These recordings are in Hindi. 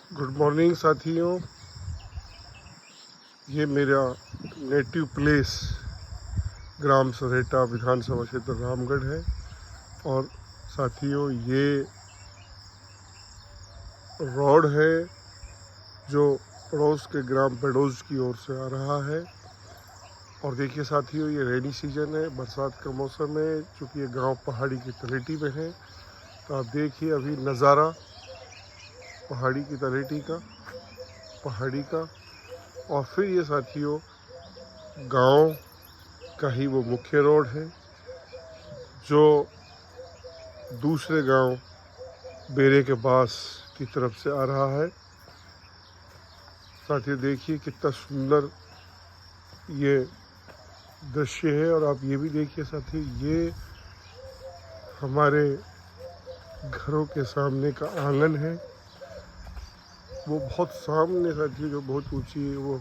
गुड मॉर्निंग साथियों। ये मेरा नेटिव प्लेस ग्राम सरेटा विधानसभा क्षेत्र रामगढ़ है। और साथियों ये रोड है जो पड़ोस के ग्राम बड़ोज की ओर से आ रहा है। और देखिए साथियों, ये रेनी सीजन है, बरसात का मौसम है। चूँकि ये गांव पहाड़ी की तलहटी में है, तो आप देखिए अभी नज़ारा पहाड़ी की तलहटी का, पहाड़ी का। और फिर ये साथियों गांव का ही वो मुख्य रोड है जो दूसरे गांव बेरे के पास की तरफ से आ रहा है। साथियों देखिए कितना सुंदर ये दृश्य है। और आप ये भी देखिए साथियों, ये हमारे घरों के सामने का आंगन है। वो बहुत सामने साथियों जो बहुत ऊंची है, वो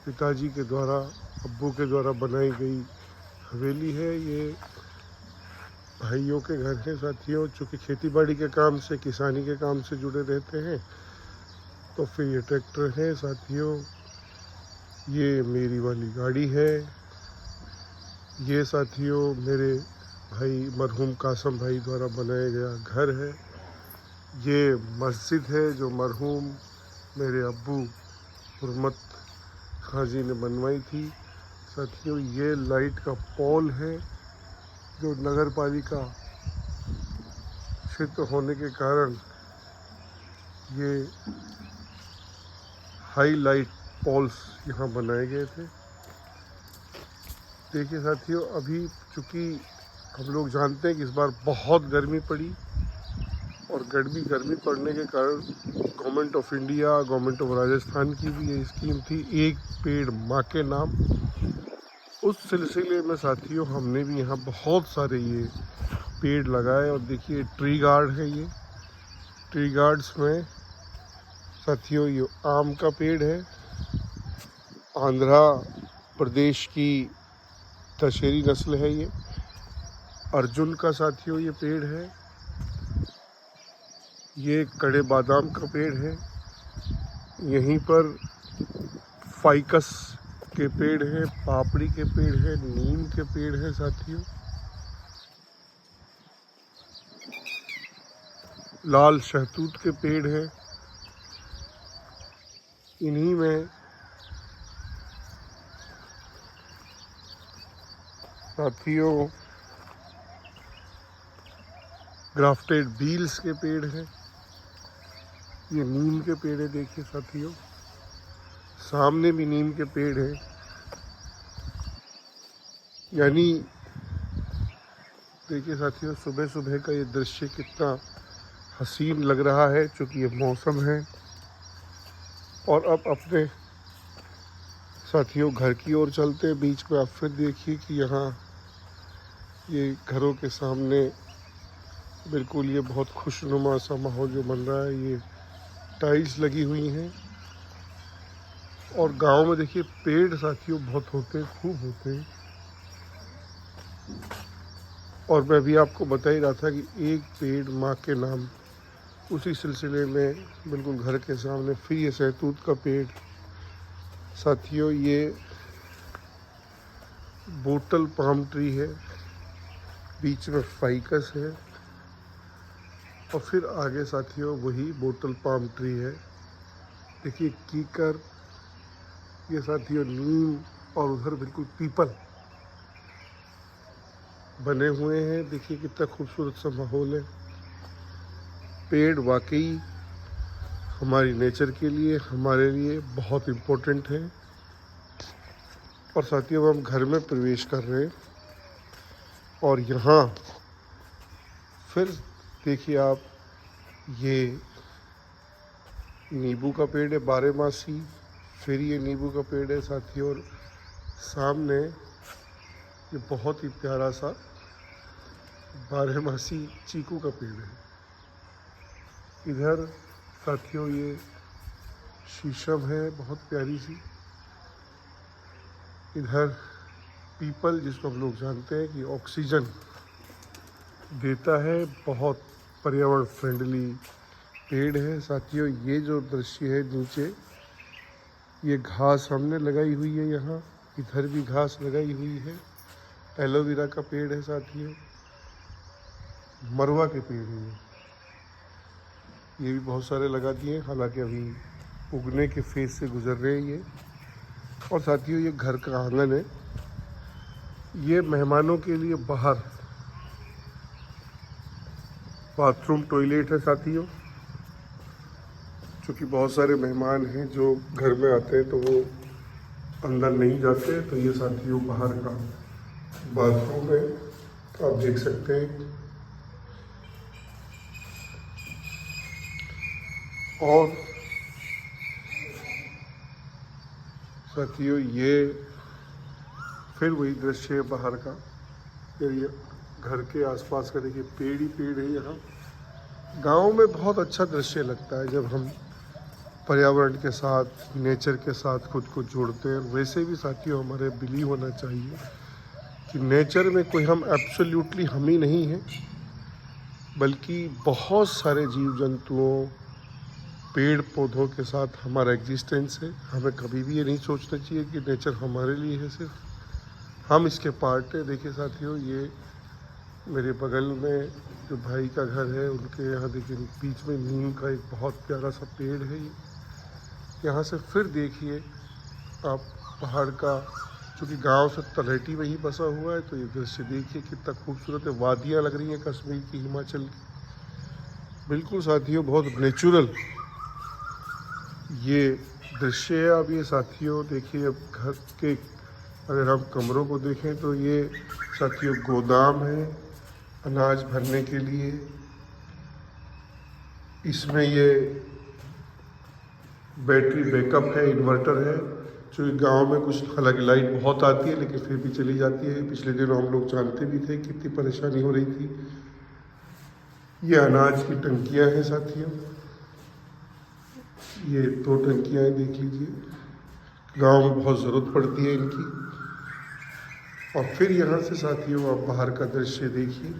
पिताजी के द्वारा, अब्बू के द्वारा बनाई गई हवेली है। ये भाइयों के घर है साथियों, चूँकि खेती बाड़ी के काम से, किसानी के काम से जुड़े रहते हैं। तो फिर ये ट्रैक्टर है साथियों, ये मेरी वाली गाड़ी है। ये साथियों मेरे भाई मरहूम कासम भाई द्वारा बनाया गया घर है। ये मस्जिद है जो मरहूम मेरे अब्बू हुर्मत खां जी ने बनवाई थी। साथियों ये लाइट का पोल है जो नगर पालिका क्षेत्र होने के कारण ये हाई लाइट पोल्स यहाँ बनाए गए थे। देखिए साथियों, अभी चूँकि हम लोग जानते हैं कि इस बार बहुत गर्मी पड़ी, और गर्मी पड़ने के कारण government of India, government of Rajasthan की भी ये स्कीम थी, एक पेड़ माँ के नाम। उस सिलसिले में साथियों हमने भी यहाँ बहुत सारे ये पेड़ लगाए। और देखिए ट्री गार्ड है, ये ट्री गार्ड्स में साथियों ये आम का पेड़ है। आंध्रा प्रदेश की दशहरी नस्ल है ये। अर्जुन का साथियों ये पेड़ है। ये कड़े बादाम का पेड़ है। यहीं पर फाइकस के पेड़ है, पापड़ी के पेड़ है, नीम के पेड़ है साथियों। लाल शहतूत के पेड़ है। इन्हीं में साथियों ग्राफ्टेड बील्स के पेड़ हैं। ये नीम के पेड़ है, देखिए साथियों सामने भी नीम के पेड़ है। यानी देखिए साथियों सुबह सुबह का ये दृश्य कितना हसीन लग रहा है, चूँकि ये मौसम है। और अब अपने साथियों घर की ओर चलते हैं। बीच में आप फिर देखिए कि यहाँ ये घरों के सामने बिल्कुल ये बहुत खुशनुमा सा माहौल जो बन रहा है, ये टाइल्स लगी हुई हैं। और गांव में देखिए पेड़ साथियों बहुत होते हैं, खूब होते हैं। और मैं भी आपको बता ही रहा था कि एक पेड़ माँ के नाम, उसी सिलसिले में बिल्कुल घर के सामने फिर ये सहतूत का पेड़। साथियों ये बोटल पाम ट्री है, बीच में फाइकस है, और फिर आगे साथियों वही बोटल पाम ट्री है। देखिए कीकर, ये साथियों नीम, और उधर बिल्कुल पीपल बने हुए हैं। देखिए कितना खूबसूरत सा माहौल है। पेड़ वाकई हमारी नेचर के लिए, हमारे लिए बहुत इम्पोर्टेंट है। और साथियों हम घर में प्रवेश कर रहे हैं, और यहाँ फिर देखिए आप, ये नींबू का पेड़ है बारहमासी। फिर ये नींबू का पेड़ है साथियों, और सामने ये बहुत ही प्यारा सा बारहमासी चीकू का पेड़ है। इधर साथियों ये शीशम है बहुत प्यारी सी। इधर पीपल, जिसको हम लोग जानते हैं कि ऑक्सीजन देता है, बहुत पर्यावरण फ्रेंडली पेड़ है साथियों। ये जो दृश्य है नीचे, ये घास हमने लगाई हुई है यहाँ, इधर भी घास लगाई हुई है। एलोवेरा का पेड़ है साथियों, मरवा के पेड़ है ये भी बहुत सारे लगा दिए, हालांकि अभी उगने के फेज से गुजर रहे हैं ये। और साथियों ये घर का आंगन है, ये मेहमानों के लिए बाहर बाथरूम टॉयलेट है साथियों। क्योंकि बहुत सारे मेहमान हैं जो घर में आते हैं तो वो अंदर नहीं जाते, तो ये साथियों बाहर का बाथरूम है, तो आप देख सकते हैं। और साथियों ये फिर वही दृश्य है बाहर का। ये घर के आसपास का देखिए, पेड़ ही पेड़ है यहाँ। गांव में बहुत अच्छा दृश्य लगता है जब हम पर्यावरण के साथ, नेचर के साथ खुद को जोड़ते हैं। वैसे भी साथियों हमारे बिलीव होना चाहिए कि नेचर में कोई हम एब्सोल्युटली हम ही नहीं हैं, बल्कि बहुत सारे जीव जंतुओं, पेड़ पौधों के साथ हमारा एग्जिस्टेंस है। हमें कभी भी ये नहीं सोचना चाहिए कि नेचर हमारे लिए है, सिर्फ हम इसके पार्ट है। देखिए साथियों, ये मेरे बगल में जो भाई का घर है, उनके यहाँ देखिए बीच में नीम का एक बहुत प्यारा सा पेड़ है। यहाँ से फिर देखिए आप पहाड़ का, चूँकि गांव से तलहटी में ही बसा हुआ है, तो ये दृश्य देखिए कितना खूबसूरत है। वादियाँ लग रही हैं कश्मीर की, हिमाचल की। बिल्कुल साथियों बहुत नेचुरल ये दृश्य है। अब ये साथियों देखिए, अब घर के अगर हम कमरों को देखें तो ये साथियों गोदाम है अनाज भरने के लिए। इसमें ये बैटरी बैकअप है, इन्वर्टर है। जो गांव में कुछ, हालांकि लाइट बहुत आती है लेकिन फिर भी चली जाती है। पिछले दिनों हम लोग जानते भी थे कितनी परेशानी हो रही थी। ये अनाज की टंकियां हैं साथियों, ये 2 टंकियां हैं, देख लीजिए। गांव में बहुत ज़रूरत पड़ती है इनकी। और फिर यहाँ से साथियों आप बाहर का दृश्य देखिए।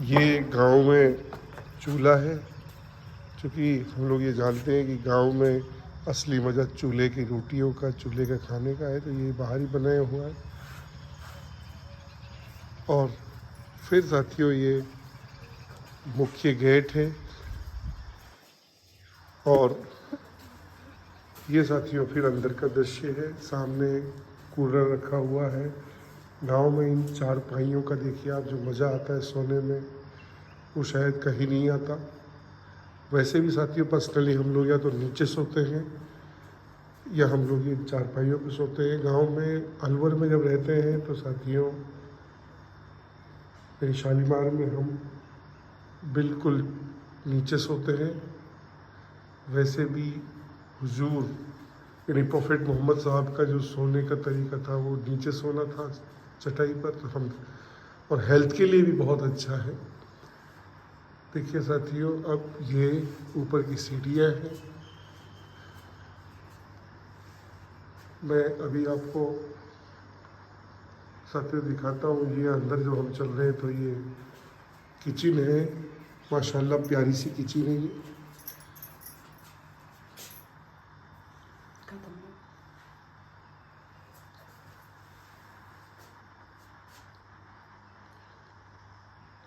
ये गांव में चूल्हा है, क्योंकि हम लोग ये जानते हैं कि गांव में असली मज़ा चूल्हे की रोटियों का, चूल्हे के खाने का है। तो ये बाहर ही बनाया हुआ है। और फिर साथियों ये मुख्य गेट है। और ये साथियों फिर अंदर का दृश्य है। सामने कूलर रखा हुआ है। गांव में इन चारपाइयों का देखिए आप, जो मज़ा आता है सोने में, वो शायद कहीं नहीं आता। वैसे भी साथियों पर्सनली हम लोग या तो नीचे सोते हैं या हम लोग इन चारपाइयों पे सोते हैं। गांव में अलवर में जब रहते हैं तो साथियों मेरी शालीमार में हम बिल्कुल नीचे सोते हैं। वैसे भी हुजूर यानी प्रॉफेट मोहम्मद साहब का जो सोने का तरीका था वो नीचे सोना था चटाई पर, तो हम, और हेल्थ के लिए भी बहुत अच्छा है। देखिए साथियों, अब ये ऊपर की सीढ़ियाँ हैं। मैं अभी आपको साथियों दिखाता हूँ। ये अंदर जो हम चल रहे हैं तो ये किचन है, माशाल्लाह प्यारी सी किचन है ये।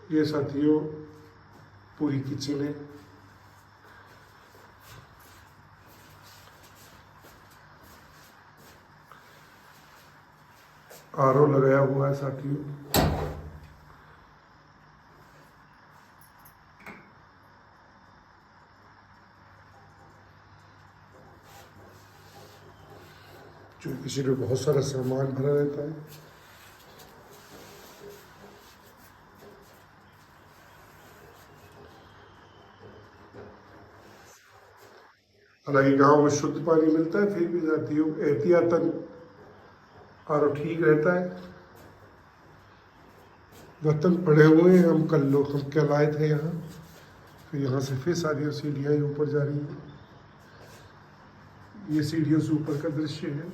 ये साथियों पूरी किचन है। आरओ लगाया हुआ है साथियों। जो किसी में बहुत सारा सामान भरा रहता है। हालांकि गांव में शुद्ध पानी मिलता है, फिर भी साथियों एहतियातन आरओ ठीक रहता है। बर्तन पड़े हुए हैं, हम कल लोग हम क्या लाए थे यहाँ। फिर यहाँ से फिर सारी सीढ़ियाँ ऊपर जा रही हैं। ये सीढ़ियों से ऊपर का दृश्य है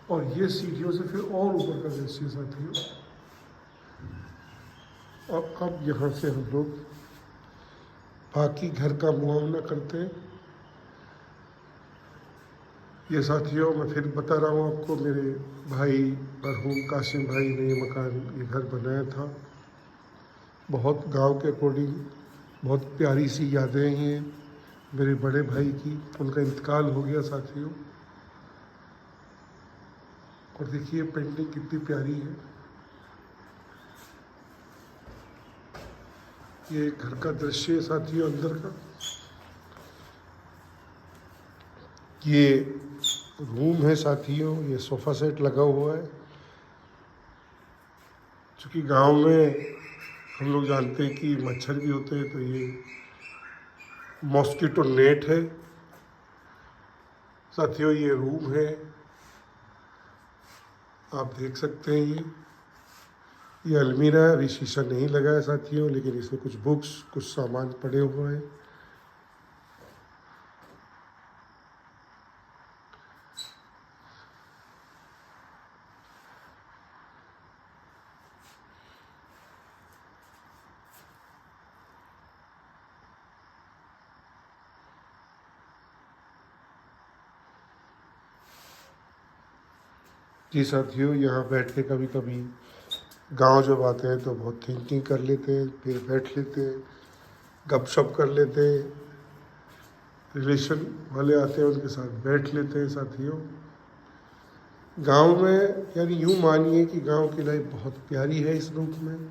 और ये सीढ़ियों से फिर और ऊपर का दृश्य साथियों। और अब यहाँ से हम लोग बाकी घर का मुआवना करते हैं। ये साथियों, मैं फिर बता रहा हूँ आपको, मेरे भाई मरहूम कासिम भाई ने ये मकान, ये घर बनाया था। बहुत गांव के अकॉर्डिंग बहुत प्यारी सी यादें हैं मेरे बड़े भाई की। उनका इंतकाल हो गया साथियों। और देखिए पेंटिंग कितनी प्यारी है। ये घर का दृश्य है साथियों, अंदर का। ये रूम है साथियों, ये सोफ़ा सेट लगा हुआ है। चूँकि गांव में हम लोग जानते हैं कि मच्छर भी होते हैं, तो ये मॉस्किटो नेट है साथियों। ये रूम है, आप देख सकते हैं। ये अलमीरा है, अभी शीशा नहीं लगा है साथियों, लेकिन इसमें कुछ बुक्स, कुछ सामान पड़े हुए हैं। जी साथियों, यहाँ बैठ के कभी कभी गांव जब आते हैं तो बहुत थिंकिंग कर लेते हैं, फिर बैठ लेते हैं, गपशप कर लेते हैं। रिलेशन वाले आते हैं, उनके साथ बैठ लेते हैं साथियों। गांव में यानी यूँ मानिए कि गांव की लाइफ बहुत प्यारी है। इस रूप में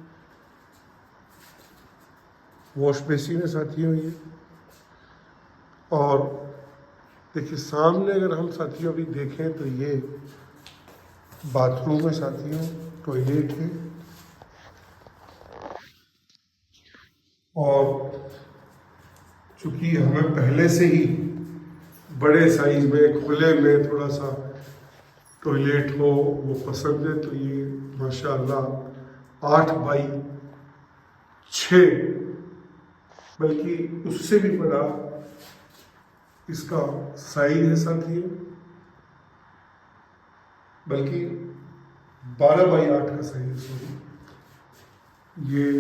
वॉश बेसिन है साथियों ये। और देखिए सामने अगर हम साथियों अभी देखें तो ये बाथरूम है साथियों, टॉयलेट है। और चूँकि हमें पहले से ही बड़े साइज में, खुले में थोड़ा सा टॉयलेट हो वो पसंद है, तो ये माशाल्लाह 8x6, बल्कि उससे भी बड़ा इसका साइज है साथियों, बल्कि 12x8 का साइज। सॉरी, ये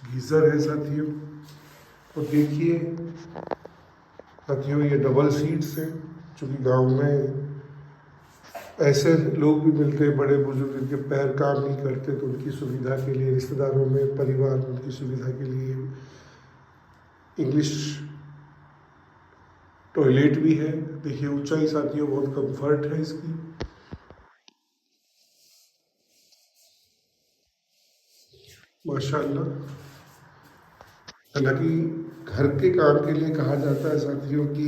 गीज़र है साथियों। और देखिए साथियों, ये डबल सीट्स हैं। चूँकि गांव में ऐसे लोग भी मिलते हैं, बड़े बुजुर्ग जिनके पैर काम नहीं करते, तो उनकी सुविधा के लिए, रिश्तेदारों में, परिवार में उनकी सुविधा के लिए इंग्लिश टॉयलेट भी है। देखिए ऊंचाई साथियों, बहुत कंफर्ट है इसकी। माशाल्लाह। हालांकि घर के काम के लिए कहा जाता है साथियों कि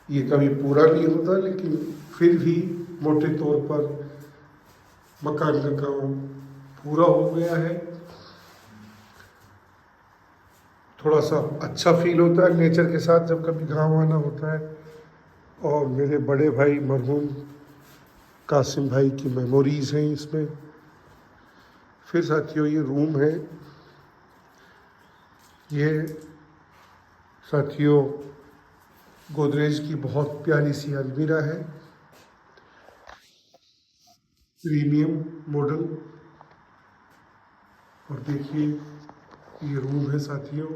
ये कभी पूरा नहीं होता, लेकिन फिर भी मोटे तौर पर मकान का काम पूरा हो गया है। थोड़ा सा अच्छा फील होता है नेचर के साथ जब कभी गांव आना होता है। और मेरे बड़े भाई मरहूम कासिम भाई की मेमोरीज़ हैं इसमें। फिर साथियों ये रूम है। ये साथियों गोदरेज की बहुत प्यारी सी अलमीरा है, प्रीमियम मॉडल। और देखिए ये रूम है साथियों।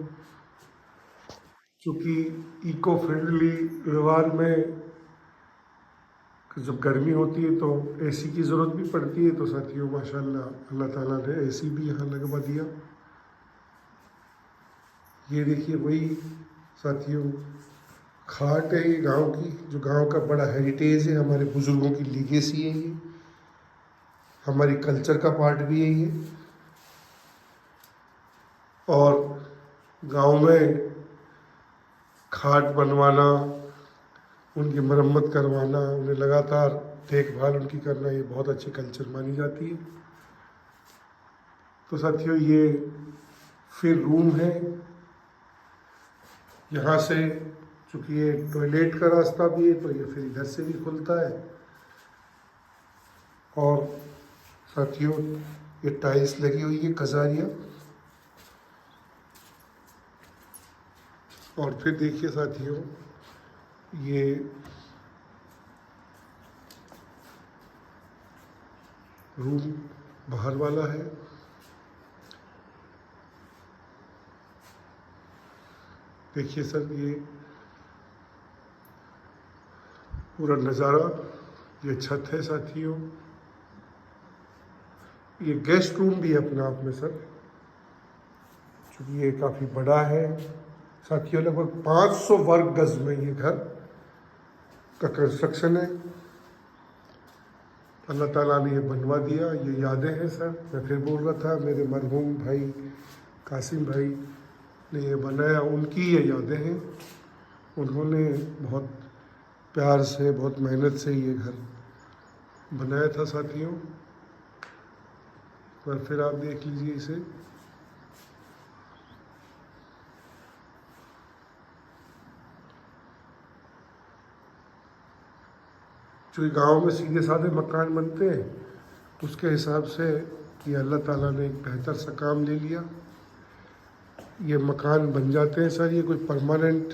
चूँकि इको फ्रेंडली व्यवहार में जब गर्मी होती है तो एसी की ज़रूरत भी पड़ती है, तो साथियों माशाल्लाह अल्लाह ताला ने एसी भी यहाँ लगवा दिया। ये देखिए वही साथियों खाट है ये गांव की, जो गांव का बड़ा हेरिटेज है, हमारे बुज़ुर्गों की लीगेसी है ये, हमारी कल्चर का पार्ट भी है ये। और गांव में खाट बनवाना, उनकी मरम्मत करवाना, उन्हें लगातार देखभाल उनकी करना, ये बहुत अच्छी कल्चर मानी जाती है। तो साथियों ये फिर रूम है। यहाँ से चूँकि ये टॉयलेट का रास्ता भी है, तो ये फिर इधर से भी खुलता है। और साथियों ये टाइल्स लगी हुई है, कजारिया। और फिर देखिए साथियों ये रूम बाहर वाला है। देखिए सर, ये पूरा नज़ारा, ये छत है साथियों। ये गेस्ट रूम भी है अपने आप में सर, चूँकि ये काफ़ी बड़ा है साथियों। लगभग 500 वर्ग गज में ये घर का कंस्ट्रक्शन है। अल्लाह ताला ने ये बनवा दिया। ये यादें हैं सर, मैं फिर बोल रहा था, मेरे मरहूम भाई कासिम भाई ने ये बनाया, उनकी ये यादें हैं। उन्होंने बहुत प्यार से, बहुत मेहनत से ये घर बनाया था साथियों। पर फिर आप देख लीजिए इसे, जो गांव में सीधे साधे मकान बनते हैं, उसके हिसाब से ये अल्लाह ताला ने एक बेहतर सा काम ले लिया। ये मकान बन जाते हैं सर, ये कोई परमानेंट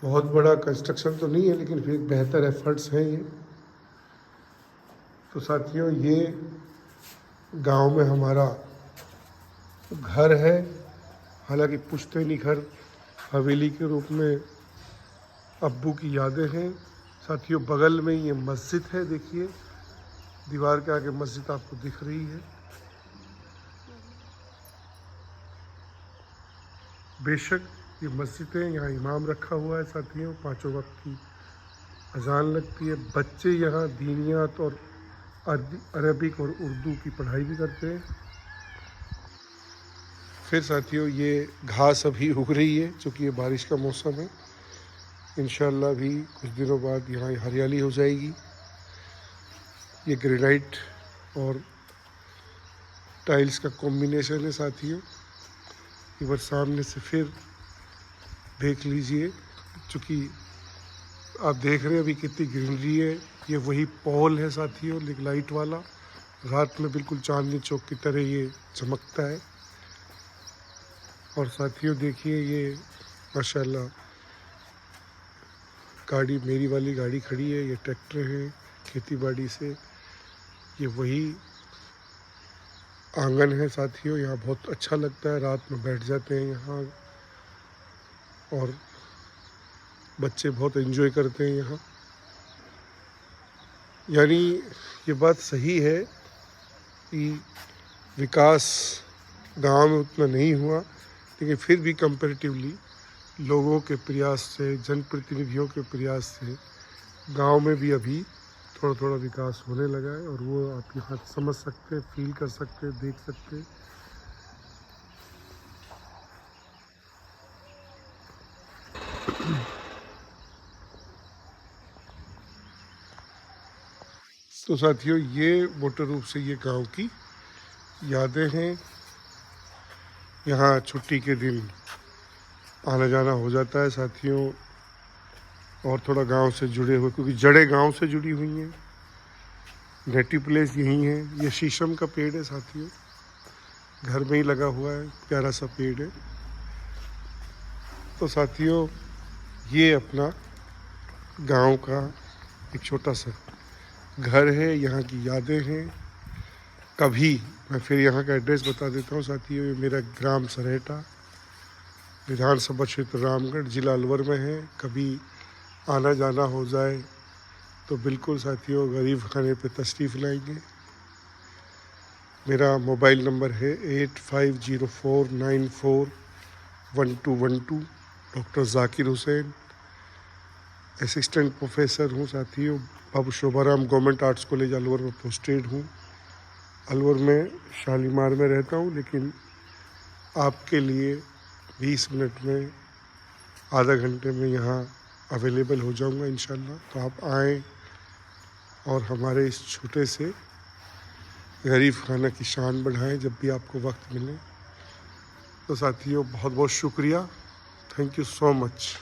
बहुत बड़ा कंस्ट्रक्शन तो नहीं है, लेकिन फिर बेहतर एफर्ट्स हैं ये। तो साथियों, ये गांव में हमारा घर है, हालांकि पुश्तैनी घर हवेली के रूप में अब्बू की यादें हैं साथियों। बगल में ये मस्जिद है, देखिए दीवार के आगे मस्जिद आपको दिख रही है। बेशक ये मस्जिद है, यहाँ इमाम रखा हुआ है साथियों, 5 वक्त की अजान लगती है। बच्चे यहाँ दीनियात और अरबिक और उर्दू की पढ़ाई भी करते हैं। फिर साथियों, ये घास अभी उग रही है, चूँकि ये बारिश का मौसम है। इंशाल्लाह भी कुछ दिनों बाद यहाँ हरियाली हो जाएगी। ये ग्रेनाइट और टाइल्स का कॉम्बिनेशन है साथियों। एक बार सामने से फिर देख लीजिए, चूँकि आप देख रहे हैं अभी कितनी ग्रीनरी है। ये वही पोल है साथियों, लाइट वाला, रात में बिल्कुल चांदनी चौक की तरह ये चमकता है। और साथियों देखिए, ये माशाल्लाह गाड़ी, मेरी वाली गाड़ी खड़ी है, ये ट्रैक्टर है खेती बाड़ी से। ये वही आंगन है साथियों, यहाँ बहुत अच्छा लगता है, रात में बैठ जाते हैं यहाँ और बच्चे बहुत एंजॉय करते हैं यहाँ। यानी ये बात सही है कि विकास गांव में उतना नहीं हुआ, लेकिन फिर भी कंपैरेटिवली लोगों के प्रयास से, जनप्रतिनिधियों के प्रयास से गांव में भी अभी थोड़ा थोड़ा विकास होने लगा है। और वो आप यहाँ समझ सकते हैं, फील कर सकते हैं, देख सकते हैं। तो साथियों, ये मोटे रूप से ये गांव की यादें हैं। यहाँ छुट्टी के दिन आना जाना हो जाता है साथियों, और थोड़ा गांव से जुड़े हुए, क्योंकि जड़ें गांव से जुड़ी हुई हैं। नेटिव प्लेस यही है। ये शीशम का पेड़ है साथियों, घर में ही लगा हुआ है, प्यारा सा पेड़ है। तो साथियों, ये अपना गांव का एक छोटा सा घर है, यहाँ की यादें हैं। कभी मैं फिर यहाँ का एड्रेस बता देता हूँ साथियों। ये मेरा ग्राम सरेटा, विधानसभा क्षेत्र रामगढ़, जिला अलवर में है। कभी आना जाना हो जाए तो बिल्कुल साथियों गरीब खाने पे तशरीफ़ लाएंगे। मेरा मोबाइल नंबर है 8504941212। Doctor Zakir Hussain, assistant professor हूँ साथियों। Babu Shobharam government arts college Alwar में पोस्टेड हूँ। अलवर में शालीमार में रहता हूँ, लेकिन आपके लिए 20 मिनट में, आधा घंटे में यहाँ अवेलेबल हो जाऊँगा इंशाल्लाह। तो आप आएँ और हमारे इस छोटे से गरीब खाना की शान बढ़ाएं जब भी आपको वक्त मिले। तो साथियों, बहुत बहुत शुक्रिया। Thank you so much.